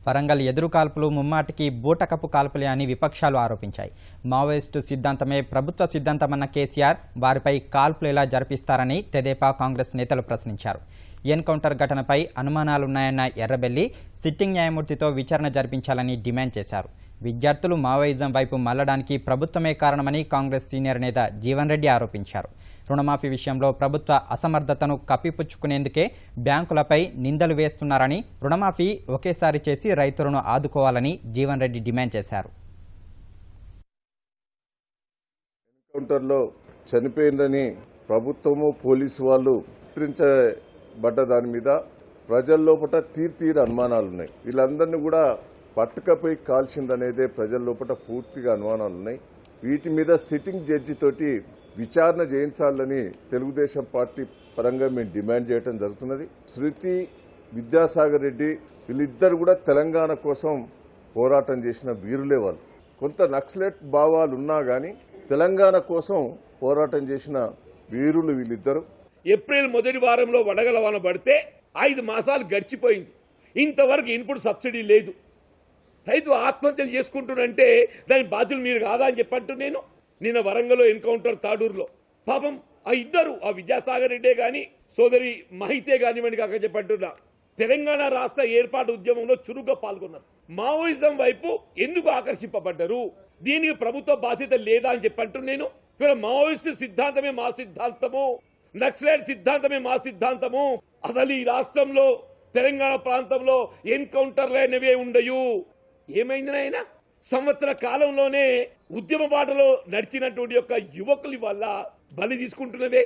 వరంగల్ ఎదురు కాల్పులు ముమ్మాటికి బూటకపు కాల్పులే అని విపక్షాలు ఆరోపించాయి. మావోయిస్టు సిద్ధాంతమే ప్రభుత్వ సిద్ధాంతమన్న కేసీఆర్ వారిపై కాల్పులు ఎలా జరిపిస్తారని తెదేపా కాంగ్రెస్ నేతలు ప్రశ్నించారు. ఎన్కౌంటర్ ఘటనపై అనుమానాలున్నాయన్న ఎర్రబెల్లి సిట్టింగ్ న్యాయమూర్తితో విచారణ జరిపించాలని డిమాండ్ చేశారు. విద్యార్థులు మావోయిజం వైపు మళ్లడానికి ప్రభుత్వమే కారణమని కాంగ్రెస్ సీనియర్ నేత జీవన్ రెడ్డి ఆరోపించారు. రుణమాఫీ విషయంలో ప్రభుత్వ అసమర్థతను కప్పిపుచ్చుకునేందుకే బ్యాంకులపై నిందలు వేస్తున్నారని, రుణమాఫీ ఒకేసారి చేసి రైతులను ఆదుకోవాలని జీవన్ రెడ్డి డిమాండ్ చేశారు. ఎన్కౌంటర్లో చనిపోయిందని ప్రభుత్వము పోలీసు వాళ్ళు చిత్రించబడ్డ దాని మీద ప్రజల్లోపట తీరు అనుమానాలున్నాయి. వీళ్ళందరినీ కూడా పట్టుకపోయి కాల్చిందనేదే ప్రజల్లోపట పూర్తిగా అనుమానాలున్నాయి. వీటి మీద సిట్టింగ్ జడ్జి తోటి విచారణ చేయించాలని తెలుగుదేశం పార్టీ పరంగా మేము డిమాండ్ చేయడం జరుగుతున్నది. శృతి, విద్యాసాగర్ రెడ్డి వీళ్ళిద్దరు కూడా తెలంగాణ కోసం పోరాటం చేసిన వీరులే. వాళ్ళు కొంత నక్సలెట్ భావాలు ఉన్నా గానీ తెలంగాణ కోసం పోరాటం చేసిన వీరులు వీళ్ళిద్దరు. ఏప్రిల్ మొదటి వారంలో వడగల వాన పడితే 5 మాసాలు గడిచిపోయింది. ఇంతవరకు ఇన్పుట్ సబ్సిడీ లేదు. రైతు ఆత్మహత్యలు చేసుకుంటున్నంటే దాని బాధ్యులు మీరు కాదా అని చెప్పంటూ నేను నిన్న వరంగల్లో ఎన్కౌంటర్ తాడూరులో పాపం ఆ ఇద్దరు, ఆ విద్యాసాగర్ రెడ్డే గాని సోదరి మహితే కానివ్వండి కాక చెప్పంటున్నా, తెలంగాణ రాష్ట్ర ఏర్పాటు ఉద్యమంలో చురుగ్గా పాల్గొన్నారు. మావోయిజం వైపు ఎందుకు ఆకర్షింపబడ్డారు? దీనికి ప్రభుత్వ బాధ్యత లేదా అని చెప్పంటూ నేను మావోయిస్టు సిద్ధాంతమే మా సిద్ధాంతము, నక్సలైట్ సిద్ధాంతమే మా సిద్ధాంతము. అసలు ఈ రాష్ట్రంలో తెలంగాణ ప్రాంతంలో ఎన్కౌంటర్లు అనేవే ఉండవు. ఏమైంది నాయన? సంవత్సర కాలంలోనే ఉద్యమ బాటలో నడిచినటువంటి యొక్క యువకుల వల్ల బలి తీసుకుంటున్నవే.